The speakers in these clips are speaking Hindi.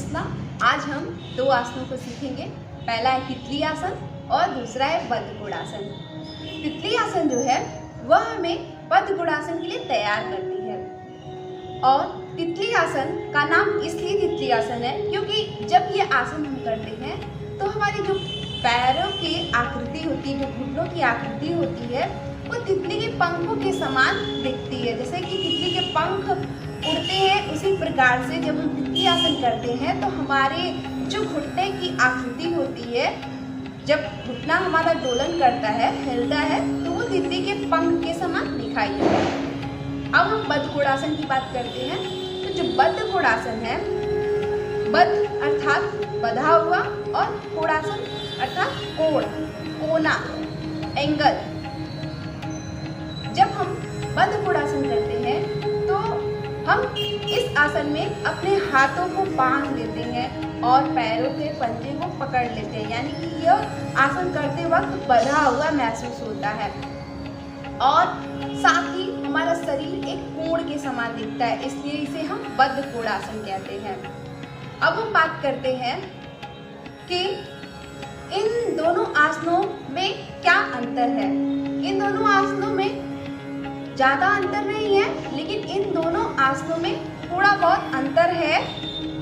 हौसला। आज हम दो आसनों को सीखेंगे। पहला है तितली आसन और दूसरा है बद्धकोणासन। तितली आसन जो है वह हमें बद्धकोणासन के लिए तैयार करती है। और तितली आसन का नाम इसलिए तितली आसन है क्योंकि जब ये आसन हम करते हैं तो हमारी जो पैरों की आकृति होती है, जो घुटनों की आकृति होती है, वो तितली के पंखों के समान दिखती है। जैसे कि तितली के पंख उड़ते हैं, उसी प्रकार से जब हम तितली आसन करते हैं तो हमारे जो घुटने की आकृति होती है, जब घुटना हमारा दोलन करता है, हिलता है, तो वो तितली के पंख के समान दिखाई देता है। अब हम बद्धकोणासन की बात करते हैं। तो जो बद्धकोणासन है, बद्ध अर्थात बंधा हुआ और कोणासन अर्थात कोण, कोना, एंगल। जब हम बद्धकोणासन करते हैं तो हम इस आसन में अपने हाथों को बांध लेते हैं और पैरों के पंजे को पकड़ लेते हैं, यानी कि यह आसन करते वक्त बंधा हुआ महसूस होता है और साथ ही हमारा शरीर एक कोण के समान दिखता है, इसलिए इसे हम बद्धकोणासन कहते हैं। अब हम बात करते हैं कि इन दोनों आसनों में क्या अंतर है। इन दोनों आसनों में ज़्यादा अंतर नहीं है, लेकिन इन दोनों आसनों में थोड़ा बहुत अंतर है,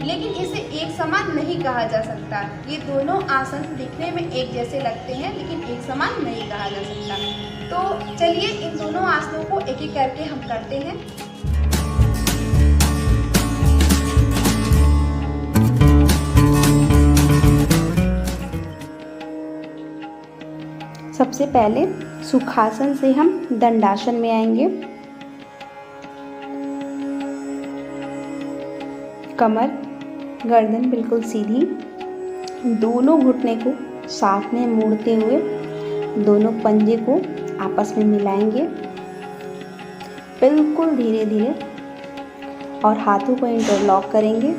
लेकिन इसे एक समान नहीं कहा जा सकता। ये दोनों आसन दिखने में एक जैसे लगते हैं, लेकिन एक समान नहीं कहा जा सकता। तो चलिए इन दोनों आसनों को एक एक करके हम करते हैं। सबसे पहले सुखासन से हम दंडासन में आएंगे। कमर गर्दन बिल्कुल सीधी, दोनों घुटने को साथ में मोड़ते हुए दोनों पंजे को आपस में मिलाएंगे बिल्कुल धीरे धीरे और हाथों को इंटरलॉक करेंगे।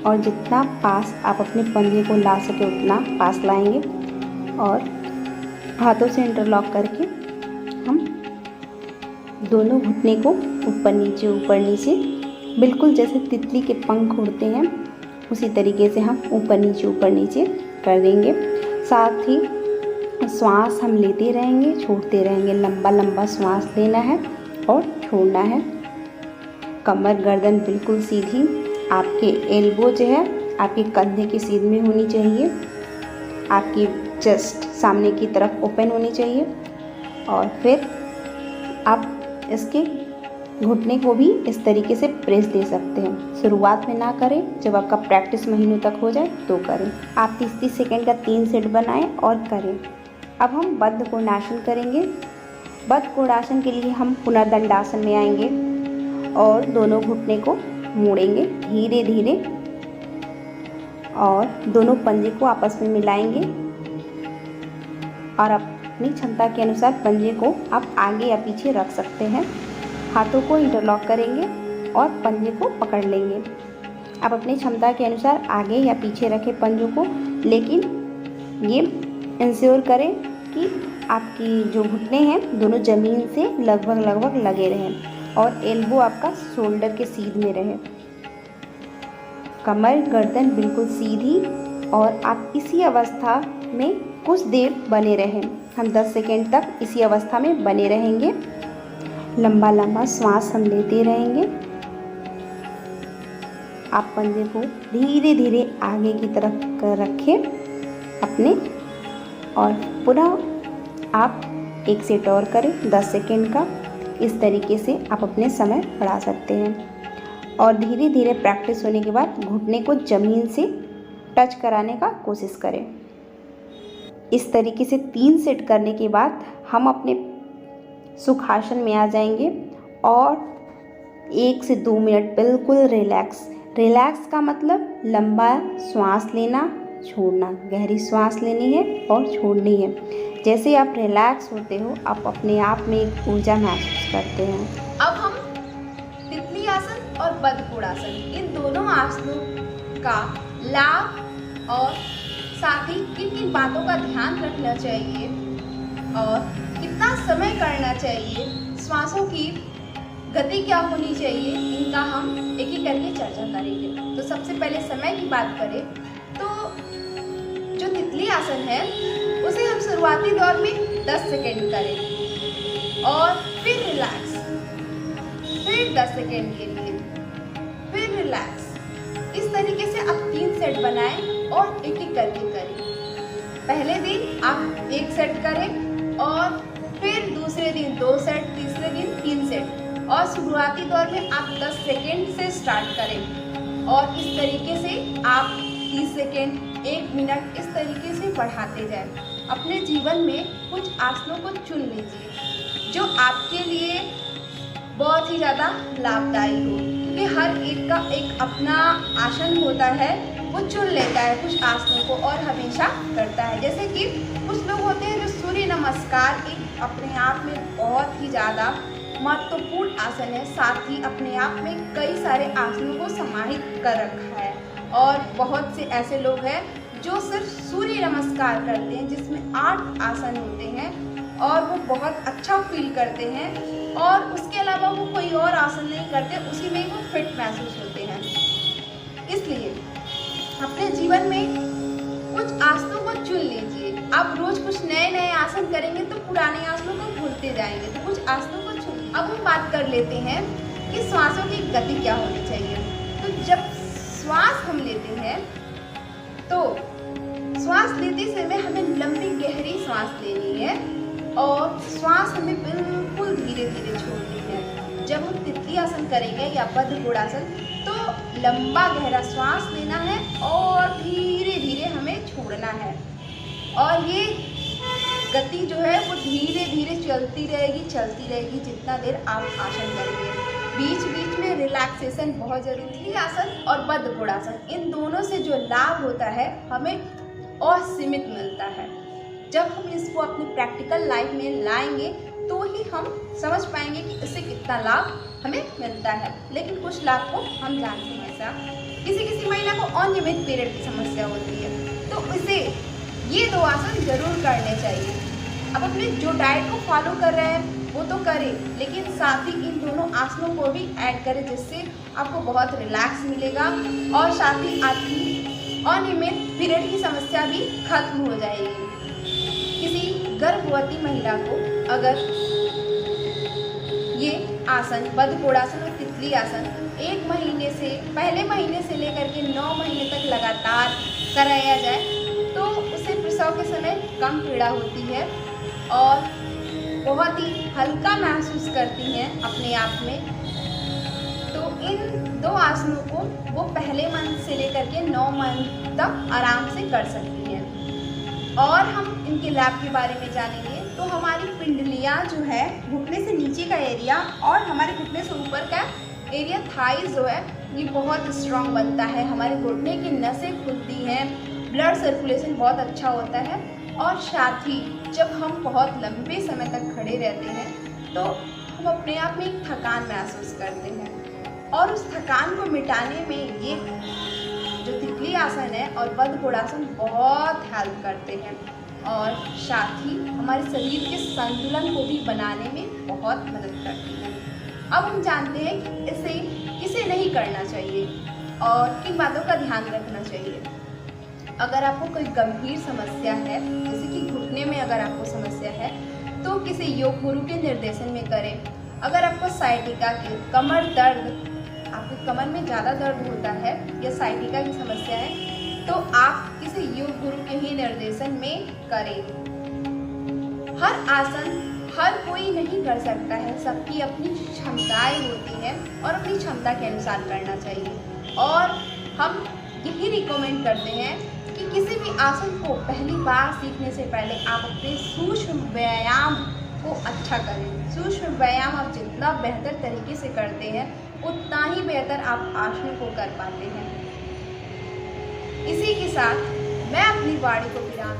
और जितना पास आप अपने पंजे को ला सके उतना पास लाएंगे और हाथों से इंटरलॉक करके हम दोनों घुटने को ऊपर नीचे बिल्कुल जैसे तितली के पंख उड़ते हैं उसी तरीके से हम ऊपर नीचे कर देंगे। साथ ही श्वास हम लेते रहेंगे, छोड़ते रहेंगे। लंबा लंबा श्वास लेना है और छोड़ना है। कमर गर्दन बिल्कुल सीधी, आपके एल्बो जो है आपके कंधे की सीध में होनी चाहिए, आपकी चेस्ट सामने की तरफ ओपन होनी चाहिए। और फिर आप इसके घुटने को भी इस तरीके से प्रेस दे सकते हैं। शुरुआत में ना करें, जब आपका प्रैक्टिस महीनों तक हो जाए तो करें। आप 30-30 सेकेंड का 3 सेट बनाएं और करें। अब हम बद्धकोणासन करेंगे। बद्धकोणासन के लिए हम पुनर्दंडासन में आएंगे और दोनों घुटने को मोड़ेंगे धीरे धीरे और दोनों पंजे को आपस में मिलाएंगे और अपनी क्षमता के अनुसार पंजे को आप आगे या पीछे रख सकते हैं। हाथों को इंटरलॉक करेंगे और पंजे को पकड़ लेंगे। आप अपनी क्षमता के अनुसार आगे या पीछे रखें पंजों को, लेकिन ये इंश्योर करें कि आपकी जो घुटने हैं दोनों ज़मीन से लगभग लगे रहें और एल्बो आपका शोल्डर के सीध में रहे। कमर गर्दन बिल्कुल सीधी और आप इसी अवस्था में कुछ देर बने रहें। हम 10 सेकेंड तक इसी अवस्था में बने रहेंगे। लंबा लंबा श्वास हम लेते रहेंगे। आप पंजे को धीरे धीरे आगे की तरफ कर रखें अपने और पुनः आप एक सेट और करें 10 सेकेंड का। इस तरीके से आप अपने समय बढ़ा सकते हैं और धीरे धीरे प्रैक्टिस होने के बाद घुटने को ज़मीन से टच कराने का कोशिश करें। इस तरीके से 3 सेट करने के बाद हम अपने सुखासन में आ जाएंगे और 1 से 2 मिनट बिल्कुल रिलैक्स का मतलब लंबा श्वास लेना, छोड़ना। गहरी श्वास लेनी है और छोड़नी है। जैसे आप रिलैक्स होते हो आप अपने आप में एक ऊर्जा महसूस करते हैं। अब हम तितली आसन और बद्धकोणासन इन दोनों आसनों का लाभ और साथ ही किन किन बातों का ध्यान रखना चाहिए और कितना समय करना चाहिए, श्वासों की गति क्या होनी चाहिए, इनका हम एक एक करके चर्चा करेंगे। तो सबसे पहले समय की बात करें तो जो तितली आसन है उसे हम शुरुआती दौर में 10 सेकेंड करें और फिर रिलैक्स, फिर 10 सेकेंड के लिए, फिर रिलैक्स। इस तरीके से आप 3 सेट बनाएं और एक एक करके करें। पहले दिन आप 1 सेट करें और फिर दूसरे दिन 2 सेट, तीसरे दिन 3 सेट और शुरुआती दौर में आप 10 सेकेंड से स्टार्ट करें और इस तरीके से आप 30 सेकेंड, 1 मिनट इस तरीके से बढ़ाते जाएं। अपने जीवन में कुछ आसनों को चुन लीजिए जो आपके लिए बहुत ही ज़्यादा लाभदायी हो, क्योंकि हर एक का एक अपना आसन होता है, वो चुन लेता है कुछ आसनों को और हमेशा करता है। जैसे कि कुछ लोग होते हैं जो सूर्य नमस्कार एक अपने आप में बहुत ही ज़्यादा महत्वपूर्ण आसन है, साथ ही अपने आप में कई सारे आसनों को समाहित कर रखा है। और बहुत से ऐसे लोग हैं जो सिर्फ सूर्य नमस्कार करते हैं जिसमें 8 आसन होते हैं और वो बहुत अच्छा फील करते हैं और उसके अलावा वो कोई और आसन नहीं करते, उसी में ही वो फिट महसूस होते हैं। इसलिए अपने जीवन में कुछ आसनों को चुन लीजिए। आप रोज कुछ नए नए आसन करेंगे तो पुराने आसनों को भूलते जाएंगे, तो कुछ आसनों को चुन। अब हम बात कर लेते हैं कि श्वासों की गति क्या होनी चाहिए। तो जब श्वास हम लेते हैं तो श्वास लेते समय हमें लंबी गहरी सांस लेनी है और श्वास हमें बिल्कुल धीरे धीरे छोड़नी है। जब हम तितली आसन करेंगे या बद्धकोणासन तो लंबा गहरा श्वास लेना है और धीरे धीरे हमें छोड़ना है और ये गति जो है वो धीरे धीरे चलती रहेगी जितना देर आप आसन करेंगे। बीच बीच में रिलैक्सेशन बहुत जरूरी है। आसन और बद्धकोणासन इन दोनों से जो लाभ होता है हमें असीमित मिलता है। जब हम इसको अपनी प्रैक्टिकल लाइफ में लाएंगे तो ही हम समझ पाएंगे कि इससे कितना लाभ हमें मिलता है। लेकिन कुछ लाभ को हम जानते हैं, ऐसा किसी महिला को अनियमित पीरियड की समस्या होती है तो उसे ये 2 आसन जरूर करने चाहिए। अब अपने जो डाइट को फॉलो कर रहे हैं वो तो करें, लेकिन साथ ही इन दोनों आसनों को भी ऐड करें जिससे आपको बहुत रिलैक्स मिलेगा और साथ ही आपकी अनियमित पीरियड की समस्या भी खत्म हो जाएगी। किसी गर्भवती महिला को अगर ये आसन बद्धकोणासन और तितली आसन 1 महीने से पहले महीने से लेकर के 9 महीने तक लगातार कराया जाए तो उसे प्रसव के समय कम पीड़ा होती है और बहुत ही हल्का महसूस करती हैं अपने आप में। तो इन 2 आसनों को वो पहले मंथ से लेकर के 9 मंथ तक आराम से कर सकती हैं। और हम इनके लाभ के बारे में जानेंगे तो हमारी पिंडलियाँ जो है घुटने से नीचे का एरिया और हमारे घुटने से ऊपर का एरिया थाइज जो है ये बहुत स्ट्रॉन्ग बनता है। हमारे घुटने की नसें खुलती हैं, ब्लड सर्कुलेशन बहुत अच्छा होता है और साथ ही जब हम बहुत लंबे समय तक खड़े रहते हैं तो हम अपने आप में एक थकान महसूस करते हैं और उस थकान को मिटाने में ये जो तितली आसन है और बद्धकोणासन बहुत हेल्प करते हैं और साथ ही हमारे शरीर के संतुलन को भी बनाने में बहुत मदद करती हैं। अब हम जानते हैं कि इसे किसे नहीं करना चाहिए और किन बातों का ध्यान रखना चाहिए। अगर आपको कोई गंभीर समस्या है, जैसे कि घुटने में अगर आपको समस्या है तो किसी योग गुरु के निर्देशन में करें। अगर आपको साइटिका के कमर दर्द, आपके कमर में ज़्यादा दर्द होता है या साइटिका की समस्या है तो आप किसी योग गुरु के ही निर्देशन में करें। हर आसन हर कोई नहीं कर सकता है, सबकी अपनी क्षमताएं होती हैं और अपनी क्षमता के अनुसार करना चाहिए। और हम यही रिकमेंड करते हैं कि किसी भी आसन को पहली बार सीखने से पहले आप अपने सूक्ष्म व्यायाम को अच्छा करें। सूक्ष्म व्यायाम आप जितना बेहतर तरीके से करते हैं उतना ही बेहतर आप आसनों को कर पाते हैं। इसी के साथ मैं अपनी वाणी को विराम